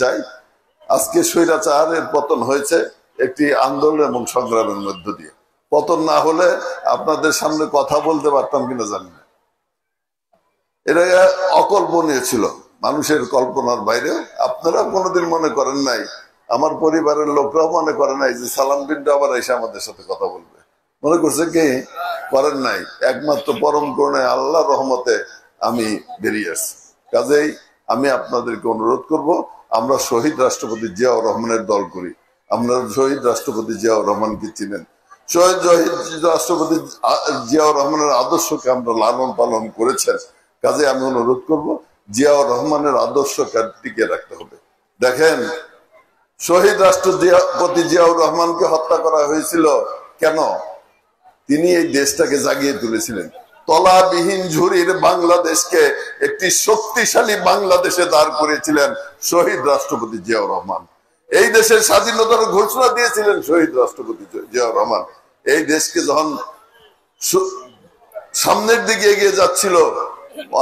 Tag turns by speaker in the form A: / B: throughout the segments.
A: চাই আজকে স্বৈরাচারের পতন হয়েছে একটি আন্দোলন এবং সংগ্রামের মধ্য দিয়ে। পতন না হলে আপনাদের সামনে কথা বলতে পারতাম কিনা জানি না। এটা অকল্পনীয় ছিল, মানুষের কল্পনার বাইরে। আপনারা কোনোদিন মনে করেন নাই, আমার পরিবারের লোকরাও মনে করে নাই যে সালাম বিনটা আবার এসে আমাদের সাথে কথা বলবে। মনে করছে কি? করেন নাই। একমাত্র পরম করুণায় আল্লাহর রহমতে আমি বেরিয়ে আসছি। কাজেই আমি আপনাদেরকে অনুরোধ করব, আমরা শহীদ রাষ্ট্রপতি জিয়াউর রহমানের দল করি। আপনারা শহীদ রাষ্ট্রপতি জিয়াউর রহমানকে চিনেন। শহীদ রাষ্ট্রপতি জিয়াউর রহমানের আদর্শকে আমরা লালন পালন করেছেন। কাজে আমি অনুরোধ করব, জিয়াউর রহমানের আদর্শকে টিকে রাখতে হবে। দেখেন, শহীদ রাষ্ট্রপতি জিয়াউর রহমানকে হত্যা করা হয়েছিল কেন? তিনি এই দেশটাকে জাগিয়ে তুলেছিলেন। তলাবিহীন ঝুড়ির বাংলাদেশকে একটি শক্তিশালী বাংলাদেশে দাঁড় করেছিলেন শহীদ রাষ্ট্রপতি জিয়াউর রহমান। এই দেশের স্বাধীনতার ঘোষণা দিয়েছিলেন শহীদ রাষ্ট্রপতি জিয়াউর রহমান। এই দেশকে যখন সামনের দিকে এগিয়ে যাচ্ছিল,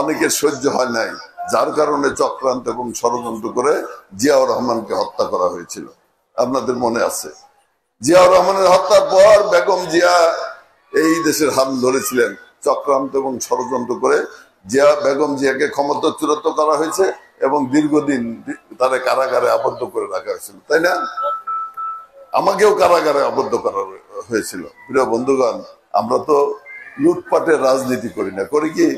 A: অনেকের সহ্য হয় নাই, যার কারণে চক্রান্ত এবং ষড়যন্ত্র করে জিয়াউর রহমানকে হত্যা করা হয়েছিল। আপনাদের মনে আছে? জিয়াউর রহমানের হত্যার পর বেগম জিয়া এই দেশের হাত ধরেছিলেন। চক্রান্ত এবং ষড়যন্ত্র করে বেগম জিয়াকে ক্ষমতাচ্যুত করা হয়েছে এবং দীর্ঘদিন তারা কারাগারে আবদ্ধ করে রাখা হয়েছিল, তাই না? আমাকেও কারাগারে আবদ্ধ করা হয়েছিল। প্রিয় বন্ধুগণ, আমরা তো লুটপাটের রাজনীতি করি না, করি কি?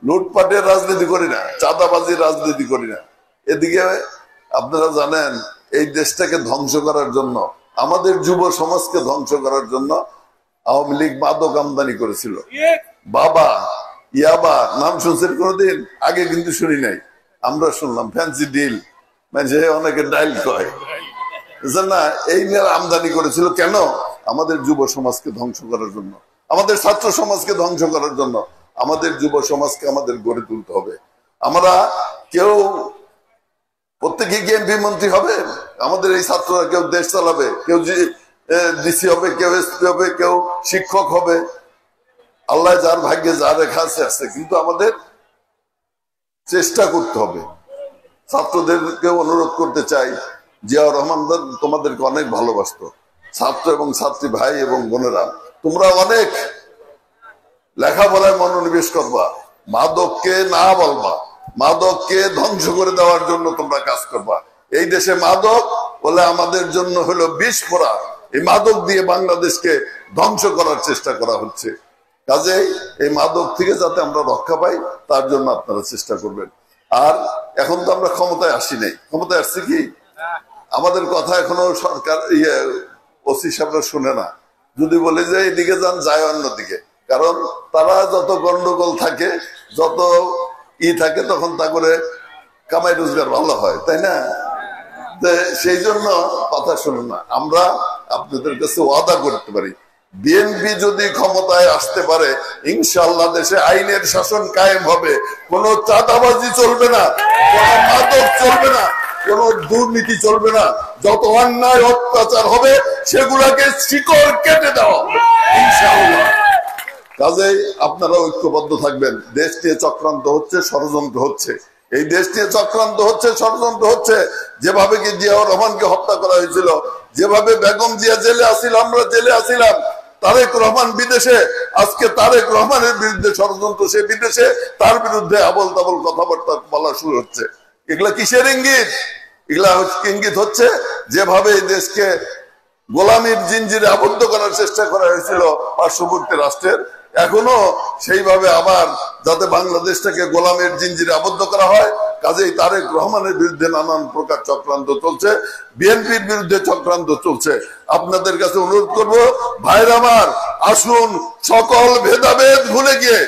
A: লুটপাটের রাজনীতি করি না, চাঁদাবাজির রাজনীতি করি না। এদিকে আপনারা জানেন, এই দেশটাকে ধ্বংস করার জন্য, আমাদের যুব সমাজকে ধ্বংস করার জন্য আওয়ামী লীগ মাদক আমদানি করেছিল। বাবা, ইয়াবা নাম শুনছেন কোনদিন? আগে কিন্তু শুনি নাই, আমরা শুনলাম ফ্যান্সি ডিল, মানে অনেকে ডাইল কয় না, এই নিয়ে আমদানি করেছিল। কেন? আমাদের যুব সমাজকে ধ্বংস করার জন্য, আমাদের ছাত্র সমাজকে ধ্বংস করার জন্য। আমাদের যুব সমাজকে আমাদের গড়ে তুলতে হবে। আমরা কেউ প্রত্যেকে কি এমপি মন্ত্রী হবে? আমাদের এই ছাত্ররা কেউ দেশ চালাবে, কেউ ডিসি হবে, কেউ এসপি হবে, কেউ শিক্ষক হবে। আল্লাহ যার ভাগ্যে যা রেখা আছে, কিন্তু আমাদের চেষ্টা করতে হবে। ছাত্রদেরকে অনুরোধ করতে চাই, জিয়াউর রহমান তোমাদেরকে অনেক ভালোবাসত। ছাত্র এবং ছাত্রী ভাই এবং বোনেরা, তোমরা অনেক লেখাপড়ায় মনোনিবেশ করবা, মাদককে না বলবা, মাদককে ধ্বংস করে দেওয়ার জন্য তোমরা কাজ করবা। এই দেশে মাদক বলে আমাদের জন্য হলো বিষ ফোড়া। এই মাদক দিয়ে বাংলাদেশকে ধ্বংস করার চেষ্টা করা হচ্ছে। কাজেই এই মাদক থেকে যাতে আমরা রক্ষা পাই, তার জন্য আপনারা চেষ্টা করবেন। আর এখন তো আমরা ক্ষমতায় আসি নাই, ক্ষমতায় আসছি কি? আমাদের কথা এখনো সরকার ওসি সাহেবরা শুনে না। যদি বলে যে এদিকে যান, যায় অন্যদিকে। কারণ তারা যত গন্ডগোল থাকে, যত থাকে, তখন তা করে কামাই রোজগার ভালো হয়, তাই না? সেই জন্য কথা শুনুন না। আমরা আপনাদের কাছে ওয়াদা করতে পারি, বিএনপি যদি ক্ষমতায় আসতে পারে, ইনশাআল্লাহ দেশে আইনের শাসন কায়েম হবে। কোনো চাঁদাবাজি চলবে না, কোনো মাদক চলবে না, কোনো দুর্নীতি চলবে না। যত অন্যায় অত্যাচার হবে সেগুলাকে শিকড় কেটে দেওয়া হবে ইনশাআল্লাহ। কাজেই আপনারা ঐক্যবদ্ধ থাকবেন। দেশ নিয়ে চক্রান্ত হচ্ছে, ষড়যন্ত্র হচ্ছে, এই দেশ নিয়ে চক্রান্ত হচ্ছে, ষড়যন্ত্র হচ্ছে। যেভাবে কি জিয়াউর রহমানকে হত্যা করা হয়েছিল, যেভাবে বেগম জিয়া জেলে আসিল, আমরা জেলে আসিলাম, তারেক রহমান বিদেশে, আজকে তারেক রহমানের বিরুদ্ধে ষড়যন্ত্র, সে বিদেশে, তার বিরুদ্ধে আবল তাবল কথাবার্তা বলা শুরু হচ্ছে। এগুলা কিসের ইঙ্গিত? এগুলা ইঙ্গিত হচ্ছে যেভাবে এই দেশকে গোলামীর জিঞ্জিরে আবদ্ধ করার চেষ্টা করা হয়েছিল পার্শ্ববর্তী রাষ্ট্রের, এখনো সেইভাবে আবার যাতে বাংলাদেশটাকে গোলামের জিঞ্জিরে আবদ্ধ করা হয়। কাজেই তারেক রহমানের বিরুদ্ধে নানান প্রকার চক্রান্ত চলছে, বিএনপির বিরুদ্ধে চক্রান্ত চলছে। আপনাদের কাছে অনুরোধ করব, ভাইরা আমার, আসুন সকল ভেদাভেদ ভুলে গিয়ে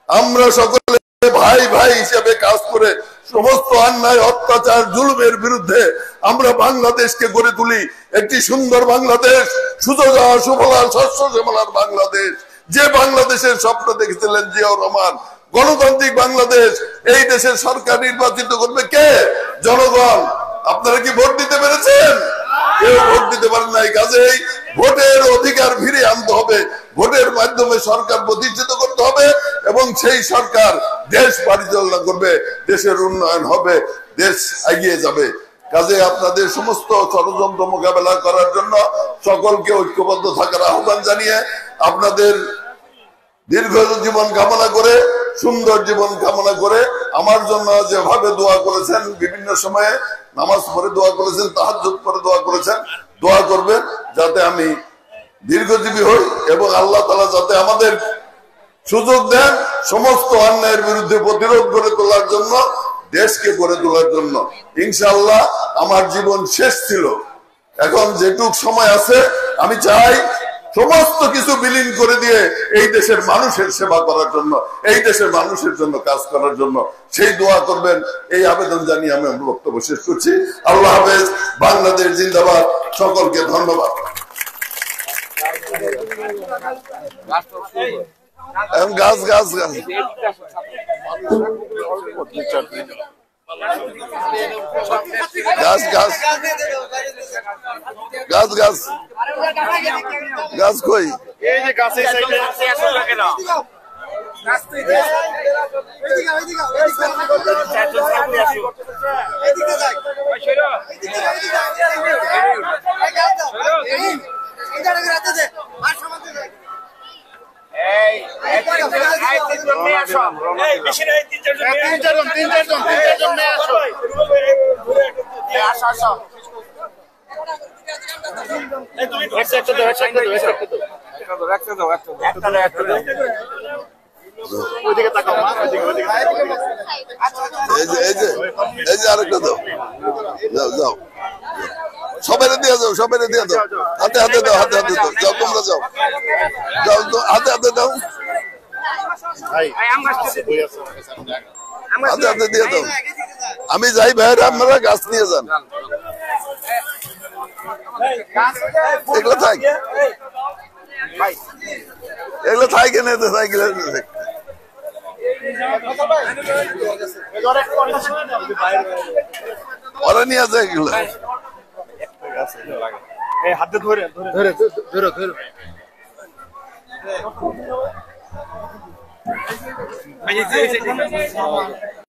A: আমরা সকলে ভাই ভাই হিসেবে কাজ করে সমস্ত অন্যায় অত্যাচার জুলুমের বিরুদ্ধে আমরা বাংলাদেশকে গড়ে তুলি। একটি সুন্দর বাংলাদেশ, সুজলা সুফলা শস্য শ্যামলার বাংলাদেশ, যে বাংলাদেশের স্বপ্ন দেখেছিলেন জিয়াউর রহমান। গণতান্ত্রিক বাংলাদেশ। এই দেশের সরকার নির্বাচিত করবে কে? জনগণ। আপনারা কি ভোট দিতে পেরেছেন? কেউ ভোট দিতে পারেন নাই। কাজেই ভোটের অধিকার ফিরে আনতে হবে। ভোটের মাধ্যমে সরকার প্রতিষ্ঠিত করতে হবে এবং সেই সরকার দেশ পরিচালনা করবে, দেশের উন্নয়ন হবে, দেশ এগিয়ে যাবে। কাজে আপনাদের সমস্ত ষড়যন্ত্র মোকাবেলা করার জন্য সকলকে ঐক্যবদ্ধ থাকার আহ্বান জানিয়ে আপনাদের দীর্ঘ জীবন কামনা করে, সুন্দর জীবন কামনা করে, আমার জন্য যেভাবে দোয়া করেছেন, বিভিন্ন সময়ে নামাজ পড়ে দোয়া করেছেন, তাহাজ্জুদ পড়ে দোয়া করেছেন, দোয়া করবেন যাতে আমি দীর্ঘজীবী হই এবং আল্লাহ তাআলা যাতে আমাদের সুযোগ দেন সমস্ত অন্যায়ের বিরুদ্ধে প্রতিরোধ করে তোলার জন্য, দেশকে গড়ে তোলার জন্য। ইনশাআল্লাহ আমার জীবন শেষ ছিল, এখন যেটুক সময় আছে আমি চাই সমস্ত কিছু বিলীন করে দিয়ে এই দেশের মানুষের সেবা করার জন্য, এই দেশের মানুষের জন্য কাজ করার জন্য। সেই দোয়া করবেন, এই আবেদন জানিয়ে আমি আমার বক্তব্য শেষ করছি। আল্লাহ হাফেজ। বাংলাদেশ জিন্দাবাদ। সকলকে ধন্যবাদ। গাছ গাছ গাছ গাছ গাছ গাছ গাছ গাছ কই আরেকটা দাও, যাও যাও, সবাই দিয়ে যাও, সবাই দিয়ে দাও, হাতে হাতে দাও, হাতে হাতে দাও, যাও তোমরা যাও, যাও হাতে হাতে দাও, হাতে হাতে দিয়ে দাও। আমি যাই ভাইয়েরা, আপনারা গাছ নিয়ে যান, এগুলো থাক, এগুলো থাকে না, সাইকেল ওরা নিয়ে যায় এগুলো।
B: হাতে ধরে ধরে ধরে ধরে ধরে